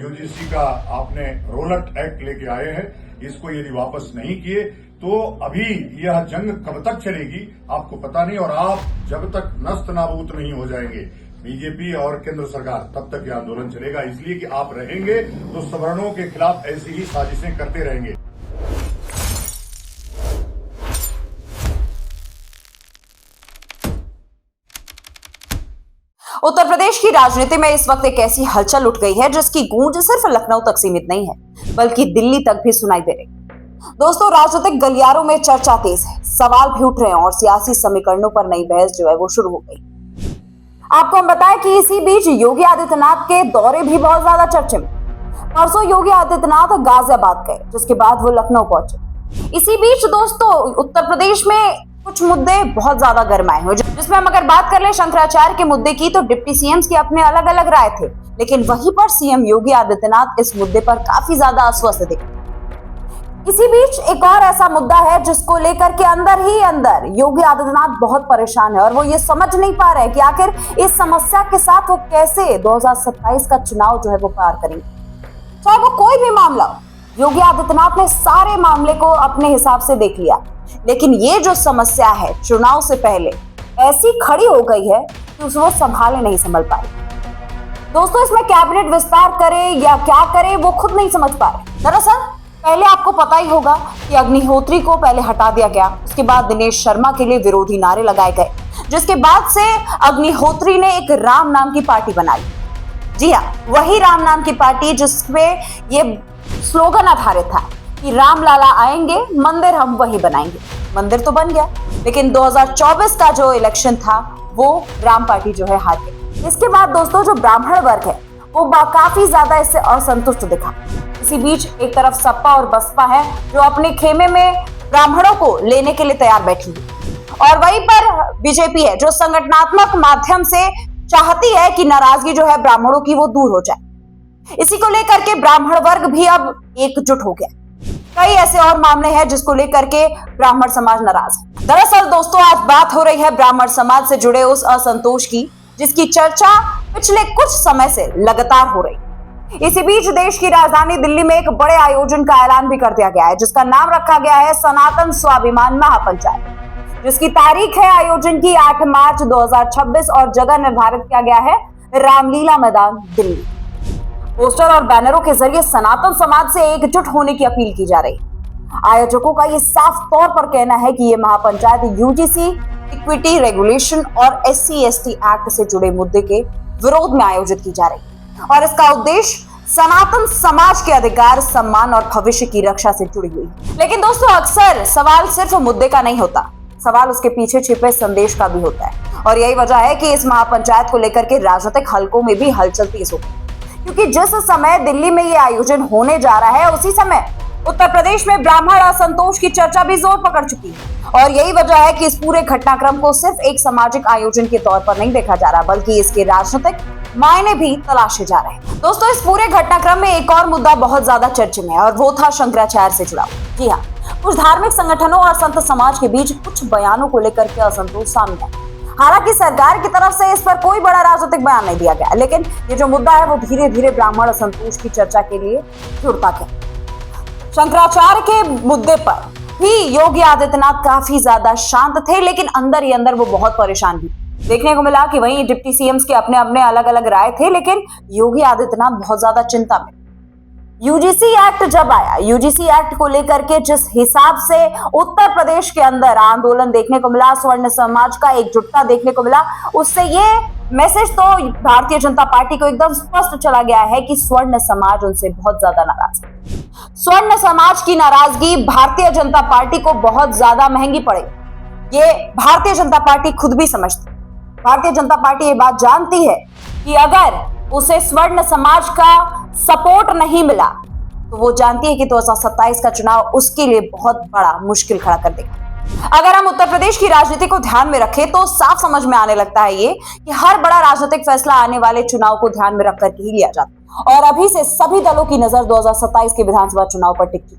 UGC का आपने Rowlatt act लेके आए हैं, इसको यदि वापस नहीं किए तो अभी यह जंग कब तक चलेगी आपको पता नहीं, और आप जब तक नस्त नाबूद नहीं हो जाएंगे बीजेपी और केंद्र सरकार तब तक यह आंदोलन चलेगा। इसलिए कि आप रहेंगे तो सवर्णों के खिलाफ ऐसी ही साजिशें करते रहेंगे। उत्तर प्रदेश की राजनीति में इस वक्त एक ऐसी हलचल उठ गई है जिसकी गूंज सिर्फ लखनऊ तक सीमित नहीं है बल्कि दिल्ली तक भी सुनाई दे रही। दोस्तों, राजनीतिक गलियारों में चर्चा तेज है, सवाल भी उठ रहे हैं और सियासी समीकरणों पर नई बहस जो है वो शुरू हो गई। आपको हम बताएं कि इसी बीच योगी आदित्यनाथ के दौरे भी बहुत ज्यादा चर्चे में। परसों योगी आदित्यनाथ गाजियाबाद गए, जिसके बाद वो लखनऊ पहुंचे। इसी बीच दोस्तों, उत्तर प्रदेश में कुछ मुद्दे बहुत ज्यादा गर्माए हुए, जिसमें हम अगर बात कर ले शंकराचार्य के मुद्दे की तो डिप्टी सीएम्स की अपने अलग अलग राय थे, लेकिन वहीं पर सीएम योगी आदित्यनाथ इस मुद्दे पर काफी ज्यादा अस्वस्थ दिखे। इसी बीच एक और ऐसा मुद्दा है जिसको लेकर के अंदर ही अंदर योगी आदित्यनाथ बहुत परेशान है और वो ये समझ नहीं पा रहे कि आखिर इस समस्या के साथ वो कैसे 2027 का चुनाव जो है वो पार करेंगे। चाहे वो कोई भी मामला हो, योगी आदित्यनाथ ने सारे मामले को अपने हिसाब से देख लिया, लेकिन ये जो समस्या है चुनाव से पहले ऐसी खड़ी हो गई है कि उसको संभाले नहीं संभल पाए। दोस्तों, इसमें कैबिनेट विस्तार करे या क्या करे वो खुद नहीं समझ पा रहे। दरअसल पहले आपको पता ही होगा कि अग्निहोत्री को पहले हटा दिया गया, उसके बाद दिनेश शर्मा के लिए विरोधी नारे लगाए गए, जिसके बाद से अग्निहोत्री ने एक राम नाम की पार्टी बनाई। जी हाँ, वही राम नाम की पार्टी जिसमें ये स्लोगन आधारित था कि राम लाला आएंगे, मंदिर हम वही बनाएंगे। मंदिर तो बन गया, लेकिन 2024 का जो इलेक्शन था वो राम पार्टी जो है हार गई। इसके बाद दोस्तों, जो ब्राह्मण वर्ग है वो काफी ज्यादा इससे असंतुष्ट दिखा। इसी बीच एक तरफ सपा और बसपा है जो अपने खेमे में ब्राह्मणों को लेने के लिए तैयार बैठी है, और वहीं पर बीजेपी है जो संगठनात्मक माध्यम से चाहती है कि नाराजगी जो है ब्राह्मणों की वो दूर हो जाए। इसी को लेकर के ब्राह्मण वर्ग भी अब एकजुट हो गया। कई ऐसे और मामले हैं जिसको लेकर के ब्राह्मण समाज नाराज है। दरअसल दोस्तों, आज बात हो रही है ब्राह्मण समाज से जुड़े उस असंतोष की जिसकी चर्चा पिछले कुछ समय से लगातार हो रही। इसी बीच देश की राजधानी दिल्ली में एक बड़े आयोजन का ऐलान भी कर दिया गया है, जिसका नाम रखा गया है सनातन स्वाभिमान महापंचायत, जिसकी तारीख है आयोजन की 8 मार्च 2026 और जगह निर्धारित किया गया है रामलीला मैदान दिल्ली। पोस्टर और बैनरों के जरिए सनातन समाज से एकजुट होने की अपील की जा रही है। आयोजकों का ये साफ तौर पर कहना है कि ये महापंचायत यूजीसी इक्विटी रेगुलेशन और SC/ST एक्ट से जुड़े मुद्दे के विरोध में आयोजित की जा रही है और इसका उद्देश्य सनातन समाज के अधिकार, सम्मान और भविष्य की रक्षा से जुड़ी हुई है। लेकिन दोस्तों, अक्सर सवाल सिर्फ मुद्दे का नहीं होता, सवाल उसके पीछे छिपे संदेश का भी होता है, और यही वजह है कि इस महापंचायत को लेकर के राजनीतिक हलकों में भी हलचल तेज हो गई। क्योंकि जिस समय दिल्ली में ये आयोजन होने जा रहा है उसी समय उत्तर प्रदेश में ब्राह्मण असंतोष की चर्चा भी जोर पकड़ चुकी है, और यही वजह है कि इस पूरे घटनाक्रम को सिर्फ एक सामाजिक आयोजन के तौर पर नहीं देखा जा रहा, बल्कि इसके राजनीतिक मायने भी तलाशे जा रहे हैं। दोस्तों, इस पूरे घटनाक्रम में एक और मुद्दा बहुत ज्यादा चर्चे में है और वो था शंकराचार्य से जुड़ा। जी हाँ, कुछ धार्मिक संगठनों और संत समाज के बीच कुछ बयानों को लेकर के असंतोष सामने आया। हालांकि सरकार की तरफ से इस पर कोई बड़ा राजनीतिक बयान नहीं दिया गया, लेकिन ये जो मुद्दा है वो धीरे धीरे ब्राह्मण असंतोष की चर्चा के लिए जुड़ता गया। शंकराचार्य के मुद्दे पर भी योगी आदित्यनाथ काफी ज्यादा शांत थे, लेकिन अंदर ही अंदर वो बहुत परेशान भी। देखने को मिला कि वहीं डिप्टी सीएम्स के अपने अपने अलग अलग राय थे, लेकिन योगी आदित्यनाथ बहुत ज्यादा चिंता में। यूजीसी एक्ट जब आया, यूजीसी एक्ट को लेकर के जिस हिसाब से उत्तर प्रदेश के अंदर आंदोलन देखने को मिला, स्वर्ण समाज का एकजुटता देखने को मिला, उससे ये मैसेज तो भारतीय जनता पार्टी को एकदम स्पष्ट चला गया है कि स्वर्ण समाज उनसे बहुत ज्यादा नाराज है। स्वर्ण समाज की नाराजगी भारतीय जनता पार्टी को बहुत ज्यादा महंगी पड़ेगी। ये भारतीय जनता पार्टी खुद भी समझती है। भारतीय जनता पार्टी ये बात जानती है कि अगर उसे स्वर्ण समाज का सपोर्ट नहीं मिला तो वो जानती है कि 2027 का चुनाव उसके लिए बहुत बड़ा मुश्किल खड़ा कर देगा। अगर हम उत्तर प्रदेश की राजनीति को ध्यान में रखें तो साफ समझ में आने लगता है ये कि हर बड़ा राजनीतिक फैसला आने वाले चुनाव को ध्यान में रखकर के ही लिया जाता है, और अभी से सभी दलों की नजर 2027 के विधानसभा चुनाव पर टिकी।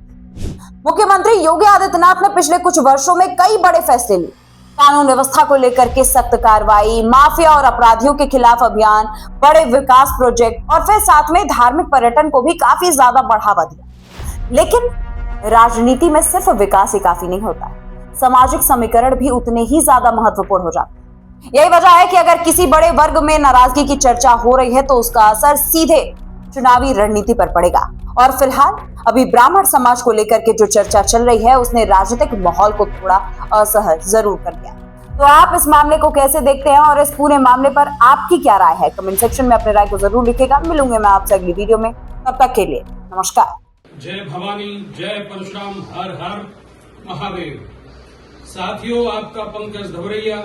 मुख्यमंत्री योगी आदित्यनाथ ने पिछले कुछ वर्षों में कई बड़े फैसले लिए, कानून व्यवस्था को लेकर के सख्त कार्रवाई, माफिया और अपराधियों के खिलाफ अभियान, बड़े विकास प्रोजेक्ट और फिर साथ में धार्मिक पर्यटन को भी काफी ज्यादा बढ़ावा दिया। लेकिन राजनीति में सिर्फ विकास ही काफी नहीं होता, सामाजिक समीकरण भी उतने ही ज्यादा महत्वपूर्ण हो जाते हैं। यही वजह है कि अगर किसी बड़े वर्ग में नाराजगी की चर्चा हो रही है तो उसका असर सीधे चुनावी रणनीति पर पड़ेगा। और फिलहाल अभी ब्राह्मण समाज को लेकर के जो चर्चा चल रही है उसने राजनीतिक माहौल को थोड़ा असहज जरूर कर दिया। तो आप इस मामले को कैसे देखते हैं और इस पूरे मामले पर आपकी क्या राय है, कमेंट सेक्शन में अपने राय को जरूर लिखिएगा। मिलूंगे मैं आपसे अगली वीडियो में, तब तक के लिए नमस्कार। जय भवानी, जय परशुराम, हर हर महादेव। साथियों, आपका पंकज धवरैया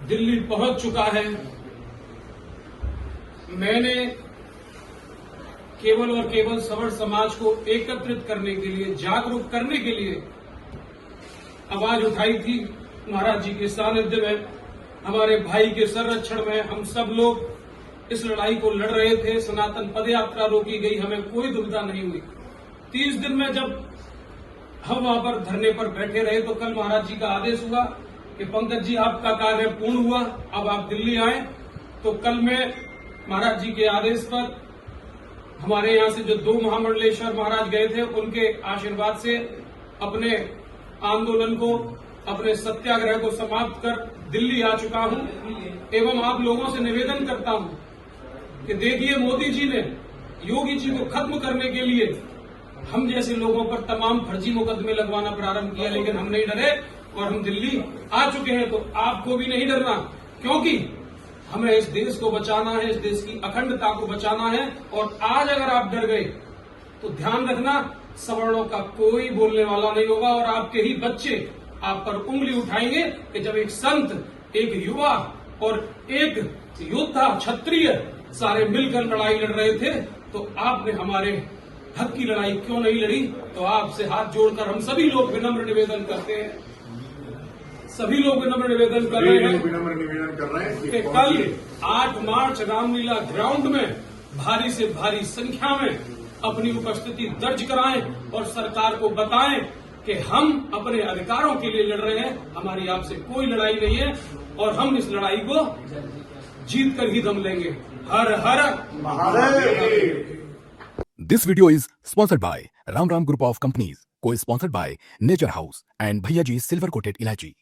दिल्ली पहुंच चुका है। मैंने केवल और केवल सवर्ण समाज को एकत्रित करने के लिए, जागरूक करने के लिए आवाज उठाई थी। महाराज जी के सानिध्य में, हमारे भाई के संरक्षण में हम सब लोग इस लड़ाई को लड़ रहे थे। सनातन पदयात्रा रोकी गई, हमें कोई दुविधा नहीं हुई। 30 दिन में जब हम वहां पर धरने पर बैठे रहे तो कल महाराज जी का आदेश हुआ कि पंकज जी आपका कार्य पूर्ण हुआ, अब आप दिल्ली आए। तो कल मैं महाराज जी के आदेश पर हमारे यहां से जो 2 महामंडलेश्वर महाराज गए थे उनके आशीर्वाद से अपने आंदोलन को, अपने सत्याग्रह को समाप्त कर दिल्ली आ चुका हूं। एवं आप लोगों से निवेदन करता हूं कि देखिए, मोदी जी ने योगी जी को खत्म करने के लिए हम जैसे लोगों पर तमाम फर्जी मुकदमे लगवाना प्रारंभ किया, लेकिन हम नहीं डरे और हम दिल्ली आ चुके हैं। तो आपको भी नहीं डरना, क्योंकि हमें इस देश को बचाना है, इस देश की अखंडता को बचाना है। और आज अगर आप डर गए तो ध्यान रखना, सवर्णों का कोई बोलने वाला नहीं होगा और आपके ही बच्चे आप पर उंगली उठाएंगे कि जब एक संत, एक युवा और एक योद्धा क्षत्रिय सारे मिलकर लड़ाई लड़ रहे थे तो आपने हमारे हक की लड़ाई क्यों नहीं लड़ी। तो आपसे हाथ जोड़कर हम सभी लोग विनम्र निवेदन करते हैं, सभी लोग विनम्र निवेदन कर रहे हैं कि कल 8 मार्च रामलीला ग्राउंड में भारी से भारी संख्या में अपनी उपस्थिति दर्ज कराएं और सरकार को बताएं कि हम अपने अधिकारों के लिए लड़ रहे हैं। हमारी आपसे कोई लड़ाई नहीं है और हम इस लड़ाई को जीत कर ही दम लेंगे। हर हर Mahadev. This video is sponsored by Ram Group of Companies, co-sponsored by Nature House and Bhaiya Ji Silver Coated Ilachi.